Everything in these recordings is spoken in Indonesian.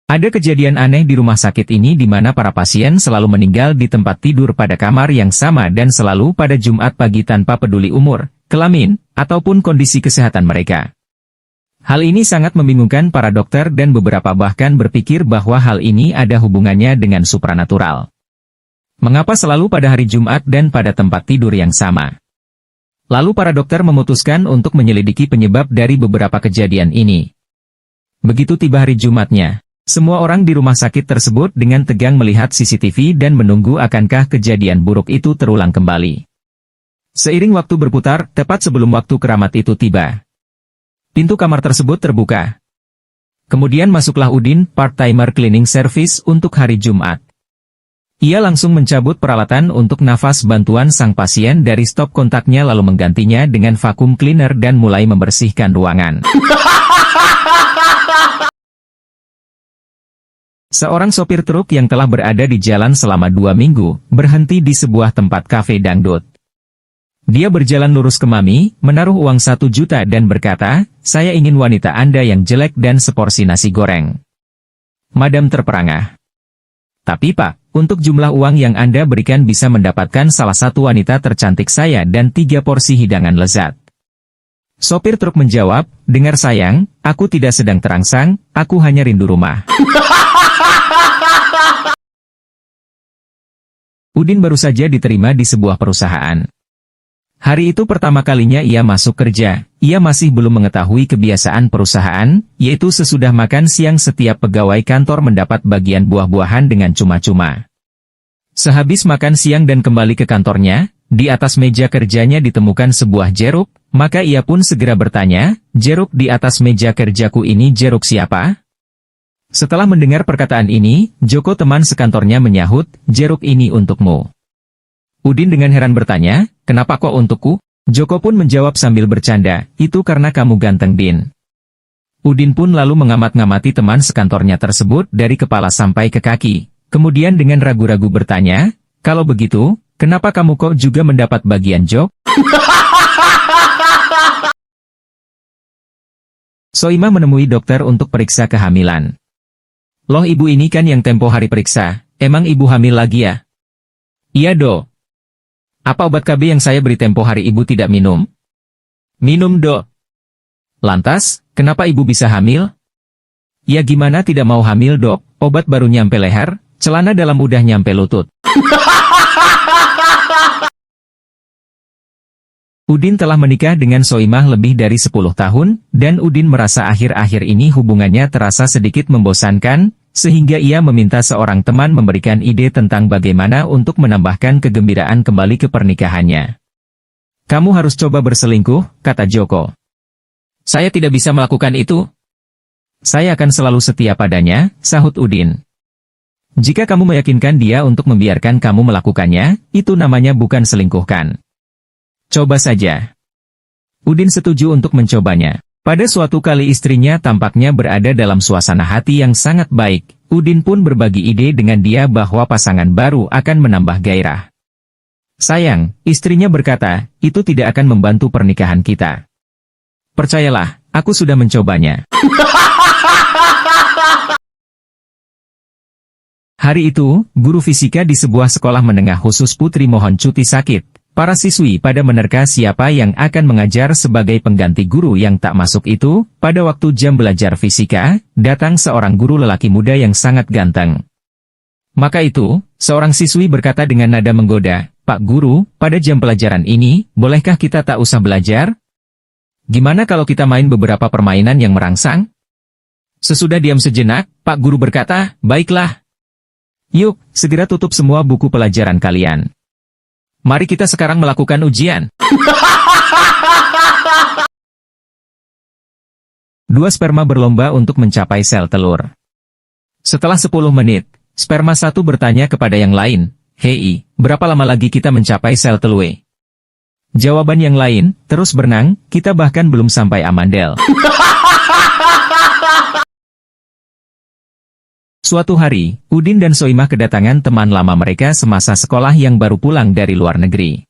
Ada kejadian aneh di rumah sakit ini di mana para pasien selalu meninggal di tempat tidur pada kamar yang sama dan selalu pada Jumat pagi tanpa peduli umur, kelamin, ataupun kondisi kesehatan mereka. Hal ini sangat membingungkan para dokter dan beberapa bahkan berpikir bahwa hal ini ada hubungannya dengan supranatural. Mengapa selalu pada hari Jumat dan pada tempat tidur yang sama? Lalu para dokter memutuskan untuk menyelidiki penyebab dari beberapa kejadian ini. Begitu tiba hari Jumatnya, semua orang di rumah sakit tersebut dengan tegang melihat CCTV dan menunggu akankah kejadian buruk itu terulang kembali. Seiring waktu berputar, tepat sebelum waktu keramat itu tiba, pintu kamar tersebut terbuka. Kemudian masuklah Udin, part-timer cleaning service untuk hari Jumat. Ia langsung mencabut peralatan untuk nafas bantuan sang pasien dari stop kontaknya lalu menggantinya dengan vacuum cleaner dan mulai membersihkan ruangan. Seorang sopir truk yang telah berada di jalan selama 2 minggu, berhenti di sebuah tempat kafe dangdut. Dia berjalan lurus ke Mami, menaruh uang 1 juta dan berkata, "Saya ingin wanita Anda yang jelek dan seporsi nasi goreng." Madam terperangah. "Tapi Pak, untuk jumlah uang yang Anda berikan bisa mendapatkan salah satu wanita tercantik saya dan 3 porsi hidangan lezat." Sopir truk menjawab, "Dengar sayang, aku tidak sedang terangsang, aku hanya rindu rumah." Udin baru saja diterima di sebuah perusahaan. Hari itu pertama kalinya ia masuk kerja, ia masih belum mengetahui kebiasaan perusahaan, yaitu sesudah makan siang setiap pegawai kantor mendapat bagian buah-buahan dengan cuma-cuma. Sehabis makan siang dan kembali ke kantornya, di atas meja kerjanya ditemukan sebuah jeruk, maka ia pun segera bertanya, "Jeruk di atas meja kerjaku ini jeruk siapa?" Setelah mendengar perkataan ini, Joko teman sekantornya menyahut, "Jeruk ini untukmu." Udin dengan heran bertanya, "Kenapa kok untukku?" Joko pun menjawab sambil bercanda, "Itu karena kamu ganteng, Din." Udin pun lalu mengamat-ngamati teman sekantornya tersebut dari kepala sampai ke kaki. Kemudian dengan ragu-ragu bertanya, "Kalau begitu, kenapa kamu kok juga mendapat bagian jok?" Soimah menemui dokter untuk periksa kehamilan. "Loh, ibu ini kan yang tempo hari periksa, emang ibu hamil lagi ya?" "Iya Dok." "Apa obat KB yang saya beri tempo hari ibu tidak minum?" "Minum Dok." "Lantas, kenapa ibu bisa hamil?" "Ya gimana tidak mau hamil Dok, obat baru nyampe leher, celana dalam udah nyampe lutut." Udin telah menikah dengan Soimah lebih dari 10 tahun, dan Udin merasa akhir-akhir ini hubungannya terasa sedikit membosankan, sehingga ia meminta seorang teman memberikan ide tentang bagaimana untuk menambahkan kegembiraan kembali ke pernikahannya. "Kamu harus coba berselingkuh," kata Joko. "Saya tidak bisa melakukan itu." "Saya akan selalu setia padanya," sahut Udin. "Jika kamu meyakinkan dia untuk membiarkan kamu melakukannya, itu namanya bukan selingkuhkan. Coba saja." Udin setuju untuk mencobanya. Pada suatu kali istrinya tampaknya berada dalam suasana hati yang sangat baik, Udin pun berbagi ide dengan dia bahwa pasangan baru akan menambah gairah. "Sayang," istrinya berkata, "itu tidak akan membantu pernikahan kita. Percayalah, aku sudah mencobanya." Hari itu, guru fisika di sebuah sekolah menengah khusus putri mohon cuti sakit. Para siswi pada menerka siapa yang akan mengajar sebagai pengganti guru yang tak masuk itu. Pada waktu jam belajar fisika, datang seorang guru lelaki muda yang sangat ganteng. Maka itu, seorang siswi berkata dengan nada menggoda, "Pak Guru, pada jam pelajaran ini, bolehkah kita tak usah belajar? Gimana kalau kita main beberapa permainan yang merangsang?" Sesudah diam sejenak, Pak Guru berkata, "Baiklah. Yuk, segera tutup semua buku pelajaran kalian. Mari kita sekarang melakukan ujian." 2 sperma berlomba untuk mencapai sel telur. Setelah 10 menit, sperma satu bertanya kepada yang lain, "Hei, berapa lama lagi kita mencapai sel telur?" Jawaban yang lain, "Terus berenang, kita bahkan belum sampai amandel." Suatu hari, Udin dan Soimah kedatangan teman lama mereka semasa sekolah yang baru pulang dari luar negeri.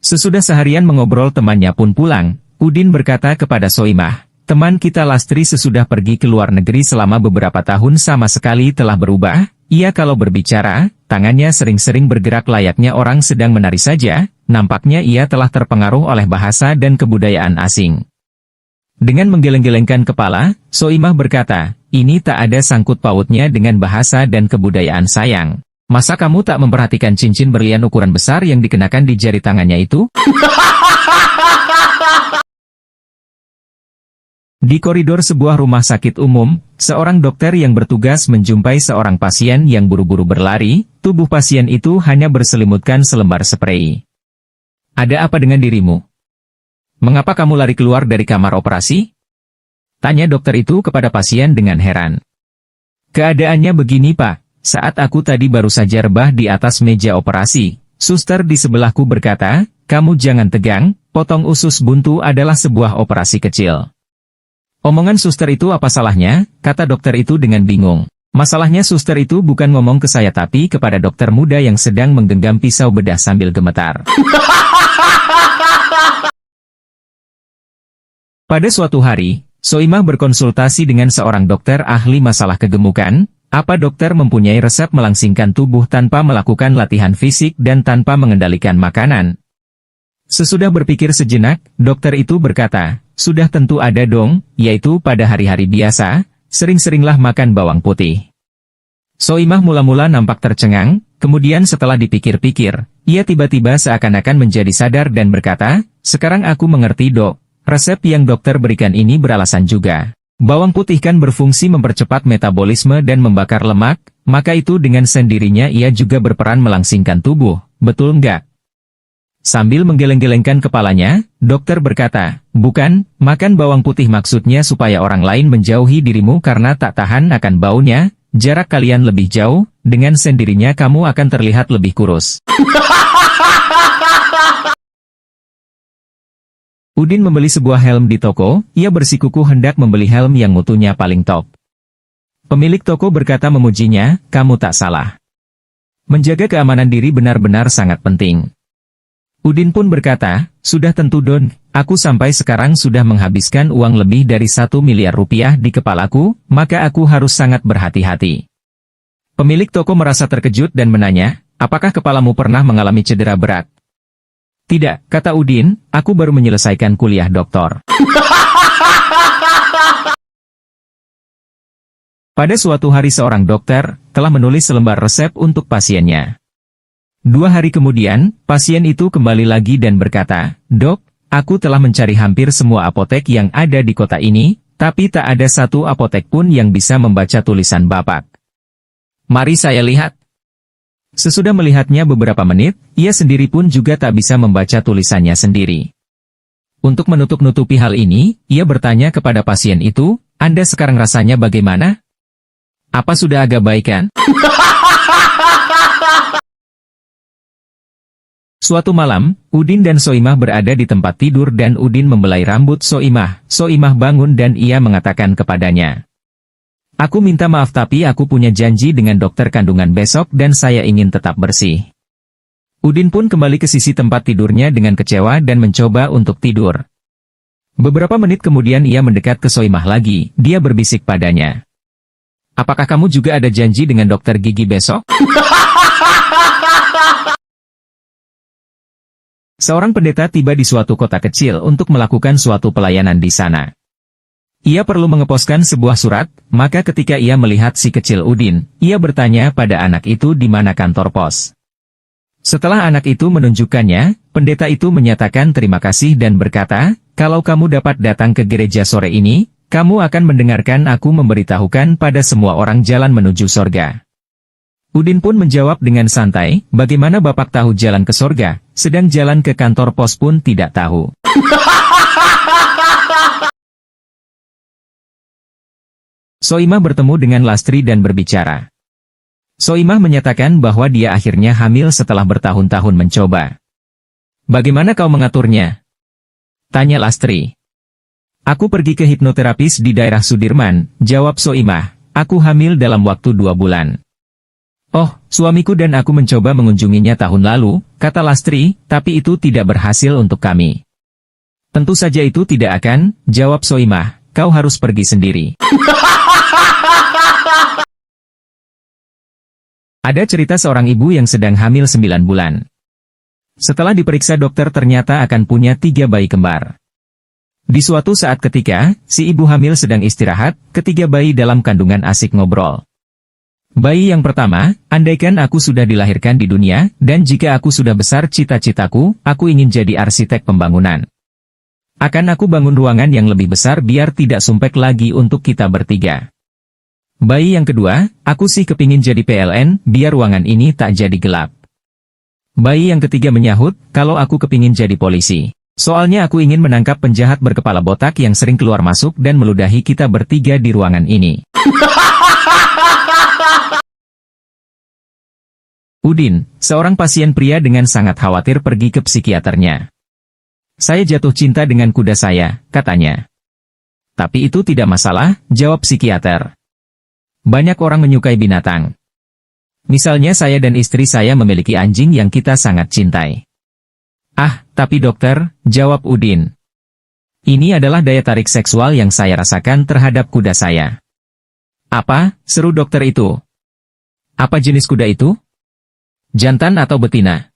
Sesudah seharian mengobrol temannya pun pulang, Udin berkata kepada Soimah, Teman kita Lastri sesudah pergi ke luar negeri selama beberapa tahun sama sekali telah berubah. Ia kalau berbicara, tangannya sering-sering bergerak layaknya orang sedang menari saja. Nampaknya ia telah terpengaruh oleh bahasa dan kebudayaan asing. Dengan menggeleng-gelengkan kepala, Soimah berkata, ini tak ada sangkut pautnya dengan bahasa dan kebudayaan sayang. Masa kamu tak memperhatikan cincin berlian ukuran besar yang dikenakan di jari tangannya itu? Di koridor sebuah rumah sakit umum, seorang dokter yang bertugas menjumpai seorang pasien yang buru-buru berlari. Tubuh pasien itu hanya berselimutkan selembar sprei. Ada apa dengan dirimu? Mengapa kamu lari keluar dari kamar operasi? Tanya dokter itu kepada pasien dengan heran. Keadaannya begini Pak, saat aku tadi baru saja rebah di atas meja operasi. Suster di sebelahku berkata, kamu jangan tegang, potong usus buntu adalah sebuah operasi kecil. Omongan suster itu apa salahnya, kata dokter itu dengan bingung. Masalahnya suster itu bukan ngomong ke saya tapi kepada dokter muda yang sedang menggenggam pisau bedah sambil gemetar. Pada suatu hari, Soimah berkonsultasi dengan seorang dokter ahli masalah kegemukan. Apa dokter mempunyai resep melangsingkan tubuh tanpa melakukan latihan fisik dan tanpa mengendalikan makanan? Sesudah berpikir sejenak, dokter itu berkata, sudah tentu ada dong, yaitu pada hari-hari biasa, sering-seringlah makan bawang putih. Soimah mula-mula nampak tercengang, kemudian setelah dipikir-pikir, ia tiba-tiba seakan-akan menjadi sadar dan berkata, sekarang aku mengerti dok, resep yang dokter berikan ini beralasan juga. Bawang putih kan berfungsi mempercepat metabolisme dan membakar lemak, maka itu dengan sendirinya ia juga berperan melangsingkan tubuh, betul enggak? Sambil menggeleng-gelengkan kepalanya, dokter berkata, bukan, makan bawang putih maksudnya supaya orang lain menjauhi dirimu karena tak tahan akan baunya, jarak kalian lebih jauh, dengan sendirinya kamu akan terlihat lebih kurus. Udin membeli sebuah helm di toko, ia bersikukuh hendak membeli helm yang mutunya paling top. Pemilik toko berkata memujinya, kamu tak salah. Menjaga keamanan diri benar-benar sangat penting. Udin pun berkata, sudah tentu Don, aku sampai sekarang sudah menghabiskan uang lebih dari 1 miliar rupiah di kepalaku, maka aku harus sangat berhati-hati. Pemilik toko merasa terkejut dan menanya, apakah kepalamu pernah mengalami cedera berat? Tidak, kata Udin, aku baru menyelesaikan kuliah doktor. Pada suatu hari seorang dokter telah menulis selembar resep untuk pasiennya. 2 hari kemudian, pasien itu kembali lagi dan berkata, Dok, aku telah mencari hampir semua apotek yang ada di kota ini, tapi tak ada satu apotek pun yang bisa membaca tulisan Bapak. Mari saya lihat. Sesudah melihatnya beberapa menit, ia sendiri pun juga tak bisa membaca tulisannya sendiri. Untuk menutup-nutupi hal ini, ia bertanya kepada pasien itu, Anda sekarang rasanya bagaimana? Apa sudah agak baikan? Suatu malam, Udin dan Soimah berada di tempat tidur dan Udin membelai rambut Soimah. Soimah bangun dan ia mengatakan kepadanya, aku minta maaf tapi aku punya janji dengan dokter kandungan besok dan saya ingin tetap bersih. Udin pun kembali ke sisi tempat tidurnya dengan kecewa dan mencoba untuk tidur. Beberapa menit kemudian ia mendekat ke Soimah lagi, dia berbisik padanya. Apakah kamu juga ada janji dengan dokter gigi besok? Seorang pendeta tiba di suatu kota kecil untuk melakukan suatu pelayanan di sana. Ia perlu mengeposkan sebuah surat, maka ketika ia melihat si kecil Udin, ia bertanya pada anak itu di mana kantor pos. Setelah anak itu menunjukkannya, pendeta itu menyatakan terima kasih dan berkata, kalau kamu dapat datang ke gereja sore ini, kamu akan mendengarkan aku memberitahukan pada semua orang jalan menuju sorga. Udin pun menjawab dengan santai, bagaimana Bapak tahu jalan ke sorga, sedang jalan ke kantor pos pun tidak tahu. Soimah bertemu dengan Lastri dan berbicara. Soimah menyatakan bahwa dia akhirnya hamil setelah bertahun-tahun mencoba. Bagaimana kau mengaturnya? Tanya Lastri. Aku pergi ke hipnoterapis di daerah Sudirman, jawab Soimah. Aku hamil dalam waktu 2 bulan. Oh, suamiku dan aku mencoba mengunjunginya tahun lalu, kata Lastri, tapi itu tidak berhasil untuk kami. Tentu saja itu tidak akan, jawab Soimah. kau harus pergi sendiri. Ada cerita seorang ibu yang sedang hamil 9 bulan. Setelah diperiksa dokter ternyata akan punya 3 bayi kembar. Di suatu saat ketika, si ibu hamil sedang istirahat, ketiga bayi dalam kandungan asik ngobrol. Bayi yang pertama, andaikan aku sudah dilahirkan di dunia, dan jika aku sudah besar cita-citaku, aku ingin jadi arsitek pembangunan. Akan aku bangun ruangan yang lebih besar biar tidak sumpek lagi untuk kita bertiga. Bayi yang kedua, aku sih kepingin jadi PLN, biar ruangan ini tak jadi gelap. Bayi yang ketiga menyahut, kalau aku kepingin jadi polisi. Soalnya aku ingin menangkap penjahat berkepala botak yang sering keluar masuk dan meludahi kita bertiga di ruangan ini. Udin, seorang pasien pria dengan sangat khawatir pergi ke psikiaternya. Saya jatuh cinta dengan kuda saya, katanya. Tapi itu tidak masalah, jawab psikiater. Banyak orang menyukai binatang. Misalnya saya dan istri saya memiliki anjing yang kita sangat cintai. Ah, tapi dokter, jawab Udin. Ini adalah daya tarik seksual yang saya rasakan terhadap kuda saya. Apa? Seru dokter itu. Apa jenis kuda itu? Jantan atau betina?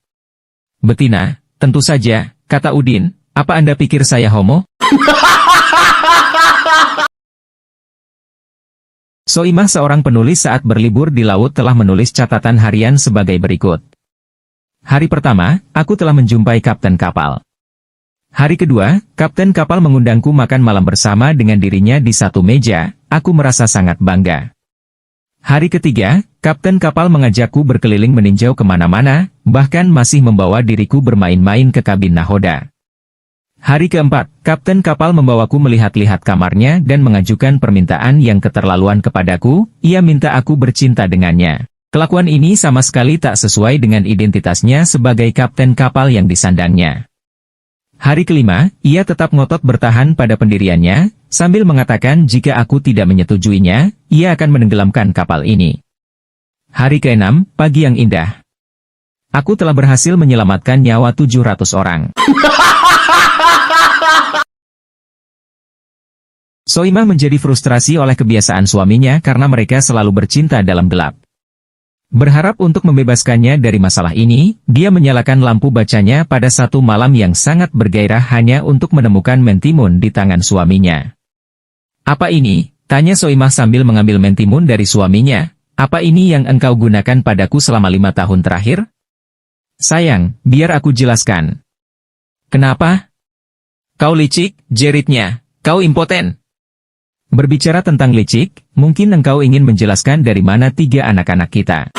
Betina, tentu saja, kata Udin. Apa Anda pikir saya homo? Soimah seorang penulis saat berlibur di laut telah menulis catatan harian sebagai berikut. Hari pertama, aku telah menjumpai kapten kapal. Hari kedua, kapten kapal mengundangku makan malam bersama dengan dirinya di satu meja, aku merasa sangat bangga. Hari ketiga, kapten kapal mengajakku berkeliling meninjau kemana-mana, bahkan masih membawa diriku bermain-main ke kabin nahoda. Hari keempat, kapten kapal membawaku melihat-lihat kamarnya dan mengajukan permintaan yang keterlaluan kepadaku, ia minta aku bercinta dengannya. Kelakuan ini sama sekali tak sesuai dengan identitasnya sebagai kapten kapal yang disandangnya. Hari kelima, ia tetap ngotot bertahan pada pendiriannya, sambil mengatakan jika aku tidak menyetujuinya, ia akan menenggelamkan kapal ini. Hari keenam, pagi yang indah. Aku telah berhasil menyelamatkan nyawa 700 orang. Soimah menjadi frustrasi oleh kebiasaan suaminya karena mereka selalu bercinta dalam gelap. Berharap untuk membebaskannya dari masalah ini, dia menyalakan lampu bacanya pada satu malam yang sangat bergairah hanya untuk menemukan mentimun di tangan suaminya. Apa ini? Tanya Soimah sambil mengambil mentimun dari suaminya. Apa ini yang engkau gunakan padaku selama 5 tahun terakhir? Sayang, biar aku jelaskan. Kenapa? Kau licik, jeritnya. Kau impoten. Berbicara tentang licik, mungkin engkau ingin menjelaskan dari mana 3 anak-anak kita.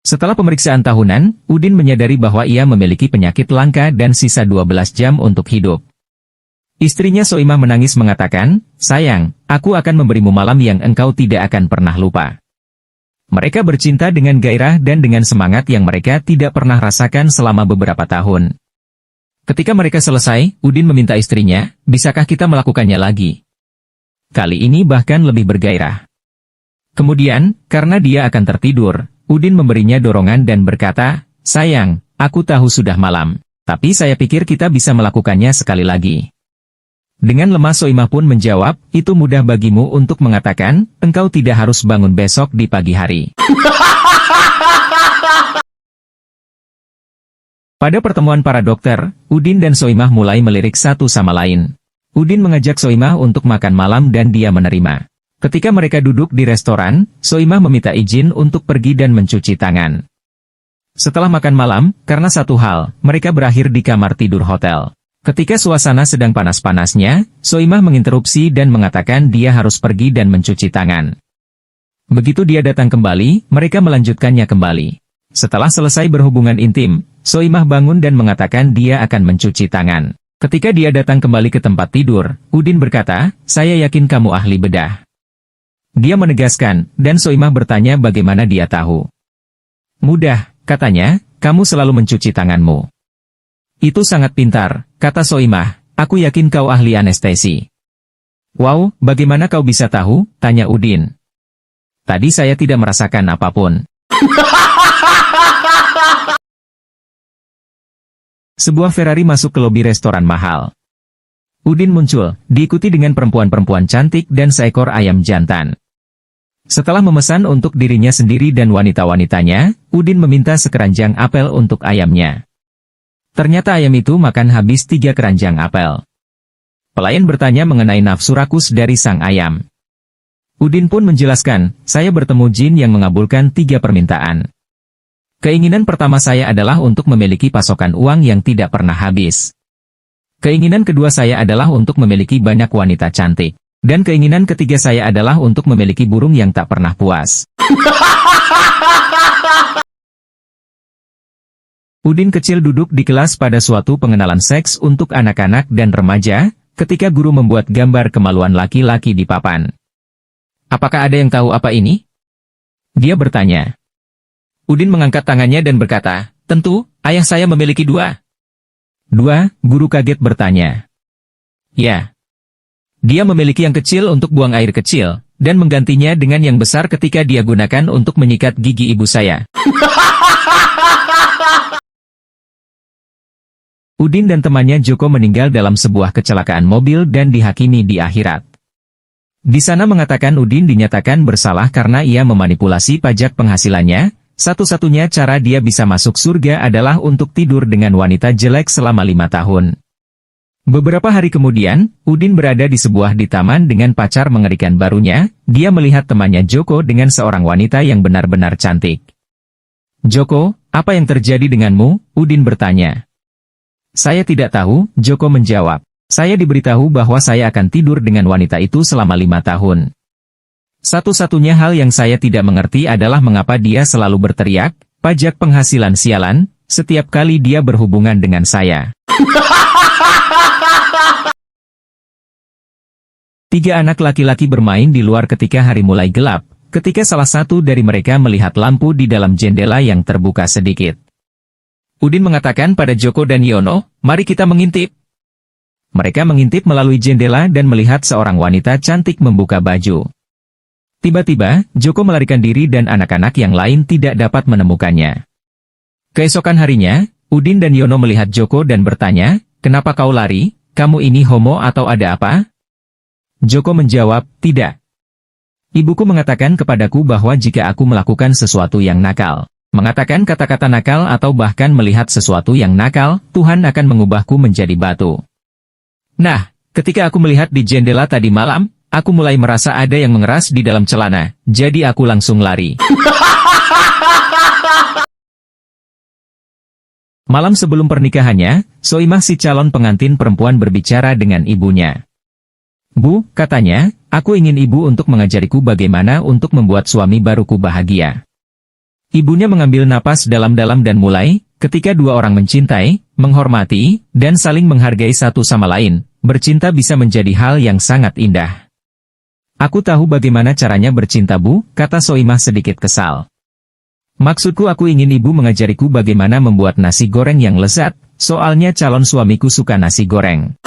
Setelah pemeriksaan tahunan, Udin menyadari bahwa ia memiliki penyakit langka dan sisa 12 jam untuk hidup. Istrinya Soimah menangis mengatakan, sayang, aku akan memberimu malam yang engkau tidak akan pernah lupa. Mereka bercinta dengan gairah dan dengan semangat yang mereka tidak pernah rasakan selama beberapa tahun. Ketika mereka selesai, Udin meminta istrinya, bisakah kita melakukannya lagi? Kali ini bahkan lebih bergairah. Kemudian, karena dia akan tertidur, Udin memberinya dorongan dan berkata, sayang, aku tahu sudah malam, tapi saya pikir kita bisa melakukannya sekali lagi. Dengan lemah Soimah pun menjawab, itu mudah bagimu untuk mengatakan, engkau tidak harus bangun besok di pagi hari. Pada pertemuan para dokter, Udin dan Soimah mulai melirik satu sama lain. Udin mengajak Soimah untuk makan malam dan dia menerima. Ketika mereka duduk di restoran, Soimah meminta izin untuk pergi dan mencuci tangan. Setelah makan malam, karena satu hal, mereka berakhir di kamar tidur hotel. Ketika suasana sedang panas-panasnya, Soimah menginterupsi dan mengatakan dia harus pergi dan mencuci tangan. Begitu dia datang kembali, mereka melanjutkannya kembali. Setelah selesai berhubungan intim, Soimah bangun dan mengatakan dia akan mencuci tangan. Ketika dia datang kembali ke tempat tidur, Udin berkata, saya yakin kamu ahli bedah. Dia menegaskan, dan Soimah bertanya bagaimana dia tahu. Mudah, katanya, kamu selalu mencuci tanganmu. Itu sangat pintar, kata Soimah, aku yakin kau ahli anestesi. Wow, bagaimana kau bisa tahu? Tanya Udin. Tadi saya tidak merasakan apapun. Sebuah Ferrari masuk ke lobi restoran mahal. Udin muncul, diikuti dengan perempuan-perempuan cantik dan seekor ayam jantan. Setelah memesan untuk dirinya sendiri dan wanita-wanitanya, Udin meminta sekeranjang apel untuk ayamnya. Ternyata ayam itu makan habis 3 keranjang apel. Pelayan bertanya mengenai nafsu rakus dari sang ayam. Udin pun menjelaskan, saya bertemu jin yang mengabulkan 3 permintaan. Keinginan pertama saya adalah untuk memiliki pasokan uang yang tidak pernah habis. Keinginan kedua saya adalah untuk memiliki banyak wanita cantik. Dan keinginan ketiga saya adalah untuk memiliki burung yang tak pernah puas. Udin kecil duduk di kelas pada suatu pengenalan seks untuk anak-anak dan remaja, ketika guru membuat gambar kemaluan laki-laki di papan. Apakah ada yang tahu apa ini? Dia bertanya. Udin mengangkat tangannya dan berkata, tentu, ayah saya memiliki 2. 2, guru kaget bertanya. Ya. Dia memiliki yang kecil untuk buang air kecil, dan menggantinya dengan yang besar ketika dia gunakan untuk menyikat gigi ibu saya. Udin dan temannya Joko meninggal dalam sebuah kecelakaan mobil dan dihakimi di akhirat. Di sana mengatakan Udin dinyatakan bersalah karena ia memanipulasi pajak penghasilannya. Satu-satunya cara dia bisa masuk surga adalah untuk tidur dengan wanita jelek selama 5 tahun. Beberapa hari kemudian, Udin berada di sebuah taman dengan pacar mengerikan barunya. Dia melihat temannya Joko dengan seorang wanita yang benar-benar cantik. Joko, apa yang terjadi denganmu? Udin bertanya. Saya tidak tahu, Joko menjawab. Saya diberitahu bahwa saya akan tidur dengan wanita itu selama 5 tahun. Satu-satunya hal yang saya tidak mengerti adalah mengapa dia selalu berteriak, pajak penghasilan sialan, setiap kali dia berhubungan dengan saya. 3 anak laki-laki bermain di luar ketika hari mulai gelap, ketika salah satu dari mereka melihat lampu di dalam jendela yang terbuka sedikit. Udin mengatakan pada Joko dan Yono, mari kita mengintip. Mereka mengintip melalui jendela dan melihat seorang wanita cantik membuka baju. Tiba-tiba, Joko melarikan diri dan anak-anak yang lain tidak dapat menemukannya. Keesokan harinya, Udin dan Yono melihat Joko dan bertanya, kenapa kau lari? Kamu ini homo atau ada apa? Joko menjawab, tidak. Ibuku mengatakan kepadaku bahwa jika aku melakukan sesuatu yang nakal, mengatakan kata-kata nakal atau bahkan melihat sesuatu yang nakal, Tuhan akan mengubahku menjadi batu. Nah, ketika aku melihat di jendela tadi malam, aku mulai merasa ada yang mengeras di dalam celana, jadi aku langsung lari. Malam sebelum pernikahannya, Soimah si calon pengantin perempuan berbicara dengan ibunya. Bu, katanya, aku ingin ibu untuk mengajariku bagaimana untuk membuat suami baruku bahagia. Ibunya mengambil napas dalam-dalam dan mulai, ketika 2 orang mencintai, menghormati, dan saling menghargai satu sama lain, bercinta bisa menjadi hal yang sangat indah. Aku tahu bagaimana caranya bercinta Bu, kata Soimah sedikit kesal. Maksudku aku ingin ibu mengajariku bagaimana membuat nasi goreng yang lezat, soalnya calon suamiku suka nasi goreng.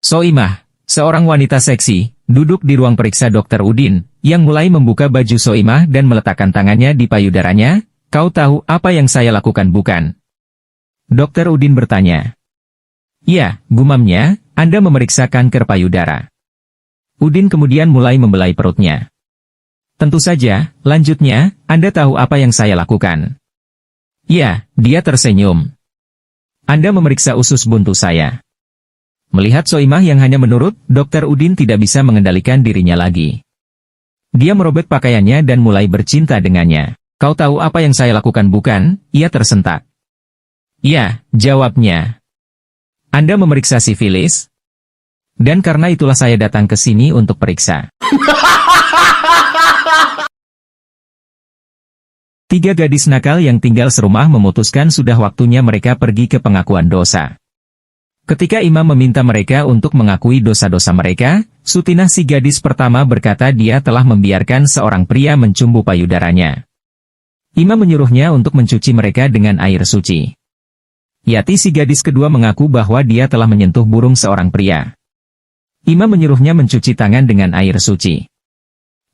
Soimah, seorang wanita seksi, duduk di ruang periksa Dokter Udin, yang mulai membuka baju Soimah dan meletakkan tangannya di payudaranya. Kau tahu apa yang saya lakukan bukan? Dokter Udin bertanya. Ya, gumamnya, Anda memeriksa kanker payudara. Udin kemudian mulai membelai perutnya. Tentu saja, lanjutnya, Anda tahu apa yang saya lakukan. Ya, dia tersenyum. Anda memeriksa usus buntu saya. Melihat Soimah yang hanya menurut, Dokter Udin tidak bisa mengendalikan dirinya lagi. Dia merobek pakaiannya dan mulai bercinta dengannya. Kau tahu apa yang saya lakukan bukan? Ia tersentak. Ya, jawabnya. Anda memeriksa sifilis? Dan karena itulah saya datang ke sini untuk periksa. 3 gadis nakal yang tinggal serumah memutuskan sudah waktunya mereka pergi ke pengakuan dosa. Ketika imam meminta mereka untuk mengakui dosa-dosa mereka, Sutinah si gadis pertama berkata dia telah membiarkan seorang pria mencumbu payudaranya. Imam menyuruhnya untuk mencuci mereka dengan air suci. Yati si gadis kedua mengaku bahwa dia telah menyentuh burung seorang pria. Imam menyuruhnya mencuci tangan dengan air suci.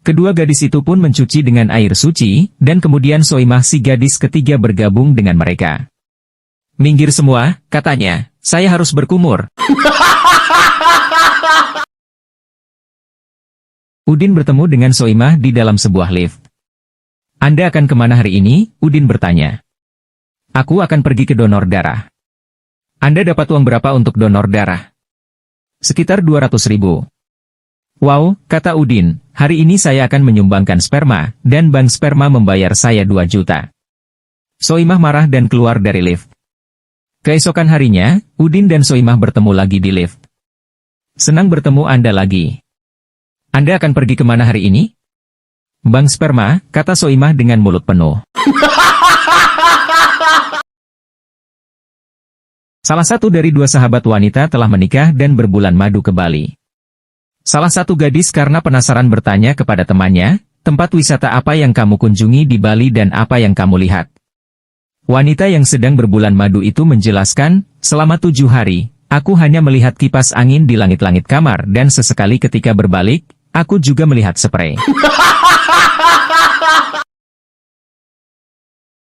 Kedua gadis itu pun mencuci dengan air suci, dan kemudian Soimah si gadis ketiga bergabung dengan mereka. "Minggir semua," katanya, "saya harus berkumur." Udin bertemu dengan Soimah di dalam sebuah lift. "Anda akan kemana hari ini?" Udin bertanya. "Aku akan pergi ke donor darah." "Anda dapat uang berapa untuk donor darah?" "Sekitar 200.000. "Wow," kata Udin, "hari ini saya akan menyumbangkan sperma, dan bank sperma membayar saya 2 juta. Soimah marah dan keluar dari lift. Keesokan harinya, Udin dan Soimah bertemu lagi di lift. "Senang bertemu Anda lagi. Anda akan pergi kemana hari ini?" "Bank sperma," kata Soimah dengan mulut penuh. Salah satu dari dua sahabat wanita telah menikah dan berbulan madu ke Bali. Salah satu gadis karena penasaran bertanya kepada temannya, "Tempat wisata apa yang kamu kunjungi di Bali dan apa yang kamu lihat?" Wanita yang sedang berbulan madu itu menjelaskan, "Selama 7 hari, aku hanya melihat kipas angin di langit-langit kamar dan sesekali ketika berbalik, aku juga melihat sprei."